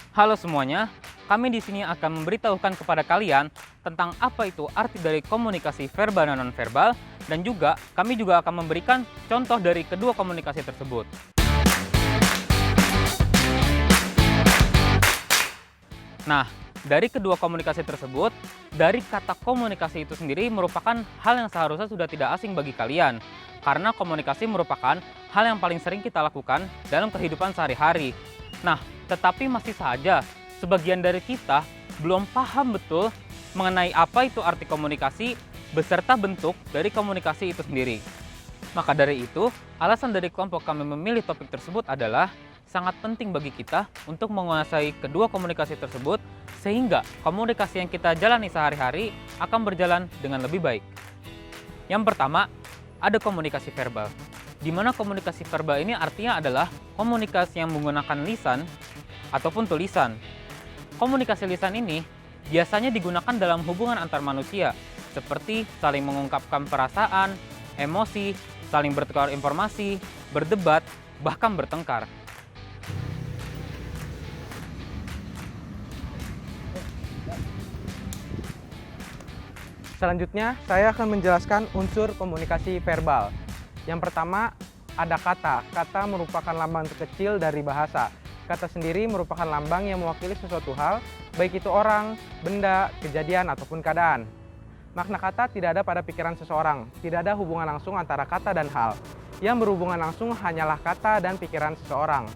Halo semuanya, kami di sini akan memberitahukan kepada kalian tentang apa itu arti dari komunikasi verbal dan nonverbal, dan juga kami juga akan memberikan contoh dari kedua komunikasi tersebut. Nah, dari kedua komunikasi tersebut, dari kata komunikasi itu sendiri merupakan hal yang seharusnya sudah tidak asing bagi kalian. Karena komunikasi merupakan hal yang paling sering kita lakukan dalam kehidupan sehari-hari. Nah, tetapi masih saja sebagian dari kita belum paham betul mengenai apa itu arti komunikasi beserta bentuk dari komunikasi itu sendiri. Maka dari itu, alasan dari kelompok kami memilih topik tersebut adalah sangat penting bagi kita untuk menguasai kedua komunikasi tersebut sehingga komunikasi yang kita jalani sehari-hari akan berjalan dengan lebih baik. Yang pertama, ada komunikasi verbal. Di mana komunikasi verbal ini artinya adalah komunikasi yang menggunakan lisan ataupun tulisan. Komunikasi lisan ini biasanya digunakan dalam hubungan antar manusia, seperti saling mengungkapkan perasaan, emosi, saling bertukar informasi, berdebat, bahkan bertengkar. Selanjutnya, saya akan menjelaskan unsur komunikasi verbal. Yang pertama, ada kata. Kata merupakan lambang terkecil dari bahasa. Kata sendiri merupakan lambang yang mewakili sesuatu hal, baik itu orang, benda, kejadian, ataupun keadaan. Makna kata tidak ada pada pikiran seseorang. Tidak ada hubungan langsung antara kata dan hal. Yang berhubungan langsung hanyalah kata dan pikiran seseorang.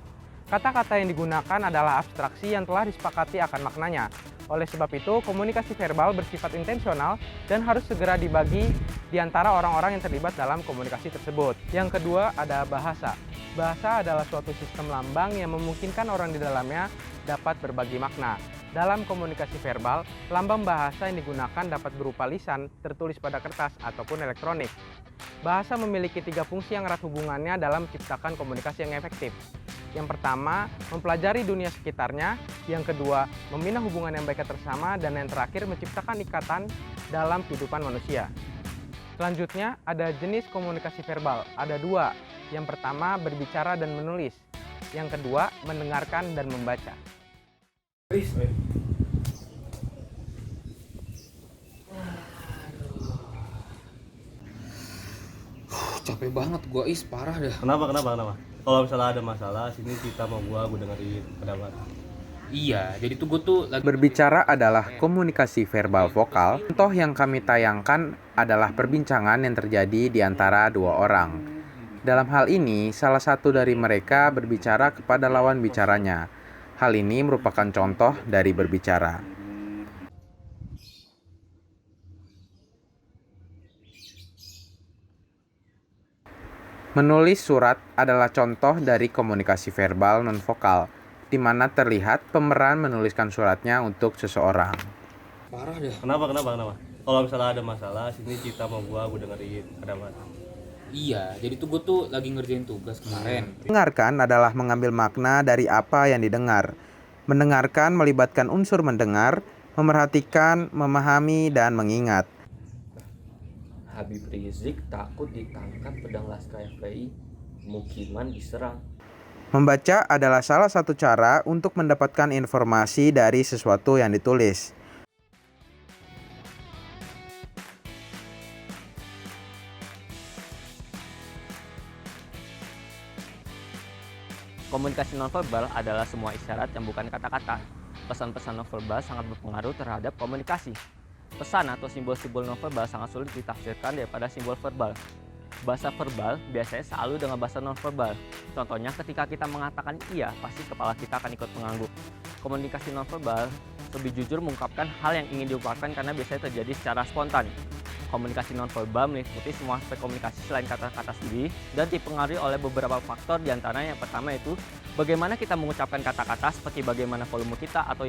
Kata-kata yang digunakan adalah abstraksi yang telah disepakati akan maknanya. Oleh sebab itu, komunikasi verbal bersifat intensional dan harus segera dibagi di antara orang-orang yang terlibat dalam komunikasi tersebut. Yang kedua, ada bahasa. Bahasa adalah suatu sistem lambang yang memungkinkan orang di dalamnya dapat berbagi makna. Dalam komunikasi verbal, lambang bahasa yang digunakan dapat berupa lisan, tertulis pada kertas, ataupun elektronik. Bahasa memiliki 3 fungsi yang erat hubungannya dalam menciptakan komunikasi yang efektif. Yang pertama, mempelajari dunia sekitarnya. Yang kedua, membina hubungan yang baik bersama. Dan yang terakhir, menciptakan ikatan dalam kehidupan manusia. Selanjutnya, ada jenis komunikasi verbal. Ada 2. Yang pertama, berbicara dan menulis. Yang kedua, mendengarkan dan membaca. Capek banget gua, parah dah. Kenapa? Kalau misalnya ada masalah, sini cerita sama gue dengerin pendapat. Iya, jadi tuh gue tuh lagi Berbicara adalah komunikasi verbal vokal. Contoh yang kami tayangkan adalah perbincangan yang terjadi di antara 2 orang. Dalam hal ini, salah satu dari mereka berbicara kepada lawan bicaranya. Hal ini merupakan contoh dari berbicara. Menulis surat adalah contoh dari komunikasi verbal non-vokal, di mana terlihat pemeran menuliskan suratnya untuk seseorang. parah dah. Kenapa? Kalau misalnya ada masalah, sini cerita sama gue dengerin pendapat. Iya, jadi tuh gue tuh lagi ngerjain tugas kemarin. Mendengarkan adalah mengambil makna dari apa yang didengar. Mendengarkan melibatkan unsur mendengar, memerhatikan, memahami, dan mengingat. Habib Rizik takut ditangkap pedang Laskar FPI, pemukiman diserang. Membaca adalah salah satu cara untuk mendapatkan informasi dari sesuatu yang ditulis. Komunikasi nonverbal adalah semua isyarat yang bukan kata-kata. Pesan-pesan nonverbal sangat berpengaruh terhadap komunikasi. Pesan atau simbol-simbol nonverbal sangat sulit ditafsirkan daripada simbol verbal. Bahasa verbal biasanya selalu dengan bahasa nonverbal. Contohnya ketika kita mengatakan iya, pasti kepala kita akan ikut mengangguk. Komunikasi nonverbal lebih jujur mengungkapkan hal yang ingin diungkapkan karena biasanya terjadi secara spontan. Komunikasi nonverbal meliputi semua aspek komunikasi selain kata-kata sendiri dan dipengaruhi oleh beberapa faktor, diantaranya yang pertama yaitu bagaimana kita mengucapkan kata-kata, seperti bagaimana volume kita atau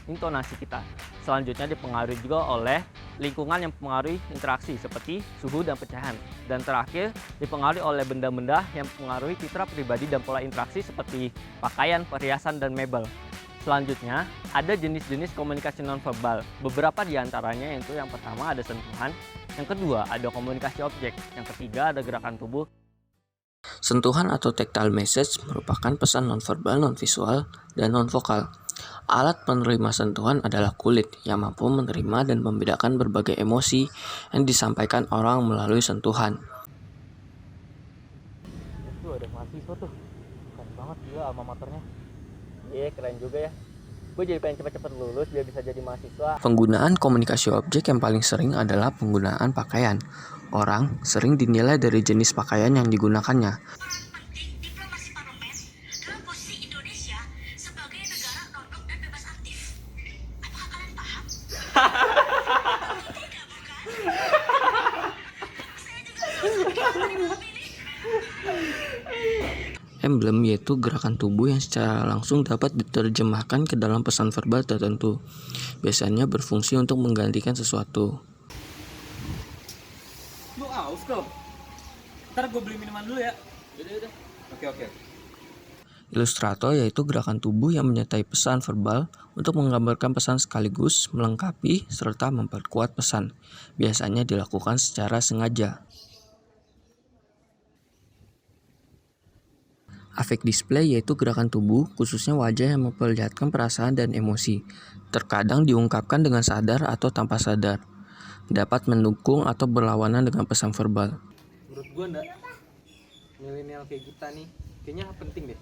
intonasi kita. Selanjutnya dipengaruhi juga oleh lingkungan yang mempengaruhi interaksi seperti suhu dan pecahan. Dan terakhir dipengaruhi oleh benda-benda yang mempengaruhi citra pribadi dan pola interaksi seperti pakaian, perhiasan, dan mebel. Selanjutnya, ada jenis-jenis komunikasi nonverbal. Beberapa diantaranya yaitu yang pertama ada sentuhan, yang kedua ada komunikasi objek, yang ketiga ada gerakan tubuh. Sentuhan atau tactile message merupakan pesan nonverbal, non-visual, dan non-vokal. Alat penerima sentuhan adalah kulit yang mampu menerima dan membedakan berbagai emosi yang disampaikan orang melalui sentuhan. Itu ada mahasiswa tuh. Keren banget gila alma maternya. Iya, keren juga ya. Gue jadi pengen cepet-cepet lulus biar bisa jadi mahasiswa. Penggunaan komunikasi objek yang paling sering adalah penggunaan pakaian. Orang sering dinilai dari jenis pakaian yang digunakannya. Penting diplomasi parlemen dalam posisi Indonesia sebagai negara non-blok dan bebas aktif. Apakah kalian paham? Tidak, bukan? Saya juga memilih. Emblem yaitu gerakan tubuh yang secara langsung dapat diterjemahkan ke dalam pesan verbal tertentu. Biasanya berfungsi untuk menggantikan sesuatu. Lu aus kok. Ntar gue beli minuman dulu ya. Yaudah. Oke. Ilustrator yaitu gerakan tubuh yang menyertai pesan verbal untuk menggambarkan pesan sekaligus melengkapi serta memperkuat pesan. Biasanya dilakukan secara sengaja. Affect display yaitu gerakan tubuh, khususnya wajah yang memperlihatkan perasaan dan emosi. Terkadang diungkapkan dengan sadar atau tanpa sadar. Dapat mendukung atau berlawanan dengan pesan verbal. Menurut gue enggak, milenial kayak kita nih, kayaknya penting deh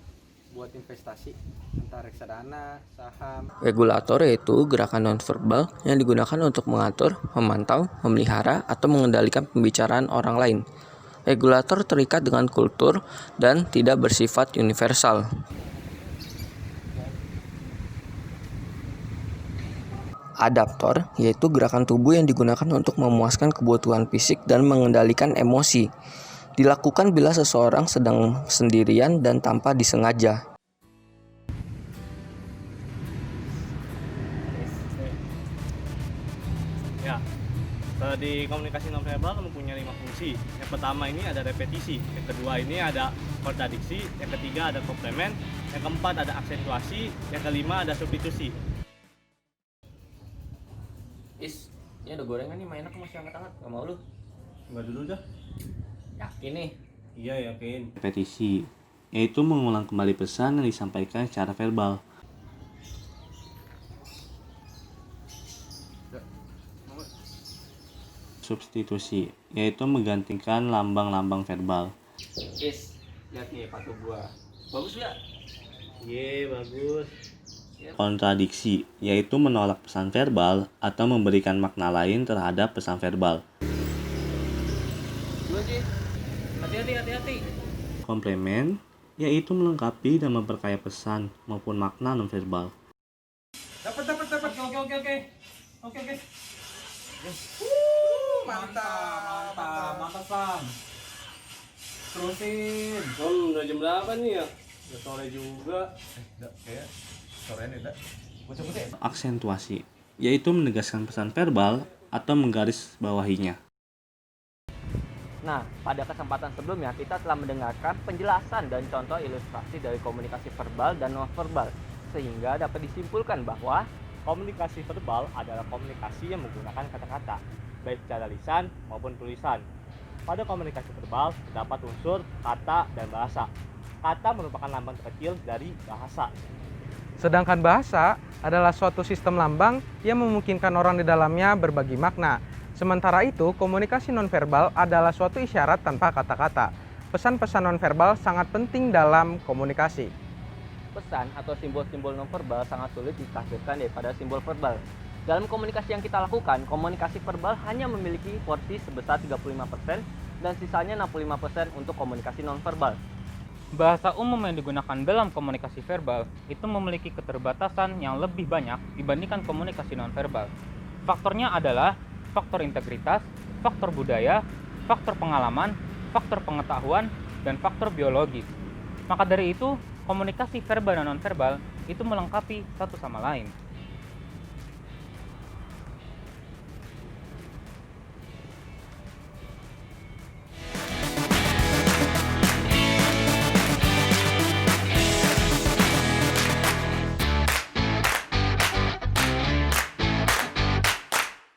buat investasi, entah reksadana, saham. Regulator yaitu gerakan nonverbal yang digunakan untuk mengatur, memantau, memelihara, atau mengendalikan pembicaraan orang lain. Regulator terikat dengan kultur dan tidak bersifat universal. Adaptor yaitu gerakan tubuh yang digunakan untuk memuaskan kebutuhan fisik dan mengendalikan emosi. Dilakukan bila seseorang sedang sendirian dan tanpa disengaja. Ya, di komunikasi nonverbal mempunyai 5 fungsi. Yang pertama ini ada repetisi, yang kedua ini ada kontradiksi, yang ketiga ada komplement, yang keempat ada aksentuasi, yang kelima ada substitusi. Ini ada gorengan nih, main aku masih hangat-hangat. Gak mau lu? Enggak dulu dah. Yakin nih? Iya, yakin. Repetisi, yaitu mengulang kembali pesan yang disampaikan secara verbal. Substitusi, yaitu menggantikan lambang-lambang verbal. Lihat nih patung gua. Bagus gak? Iya, bagus. Kontradiksi, yaitu menolak pesan verbal atau memberikan makna lain terhadap pesan verbal. Dua sih. Hati-hati. Komplement, yaitu melengkapi dan memperkaya pesan maupun makna nonverbal. Dapat. Oke. Mantap, Sam. Terusin. Udah jam berapa nih ya? Udah sore juga. Kayak sore nih, dah. Bocah-bocah. Aksentuasi, yaitu menegaskan pesan verbal atau menggaris bawahinya. Nah, pada kesempatan sebelumnya kita telah mendengarkan penjelasan dan contoh ilustrasi dari komunikasi verbal dan non-verbal, sehingga dapat disimpulkan bahwa komunikasi verbal adalah komunikasi yang menggunakan kata-kata, baik secara lisan maupun tulisan. Pada komunikasi verbal terdapat unsur kata dan bahasa. Kata merupakan lambang terkecil dari bahasa. Sedangkan bahasa adalah suatu sistem lambang yang memungkinkan orang di dalamnya berbagi makna. Sementara itu, komunikasi nonverbal adalah suatu isyarat tanpa kata-kata. Pesan-pesan nonverbal sangat penting dalam komunikasi. Pesan atau simbol-simbol nonverbal sangat sulit ditafsirkan daripada simbol verbal. Dalam komunikasi yang kita lakukan, komunikasi verbal hanya memiliki porsi sebesar 35% dan sisanya 65% untuk komunikasi nonverbal. Bahasa umum yang digunakan dalam komunikasi verbal itu memiliki keterbatasan yang lebih banyak dibandingkan komunikasi nonverbal. Faktornya adalah faktor integritas, faktor budaya, faktor pengalaman, faktor pengetahuan, dan faktor biologis. Maka dari itu, komunikasi verbal dan nonverbal itu melengkapi satu sama lain.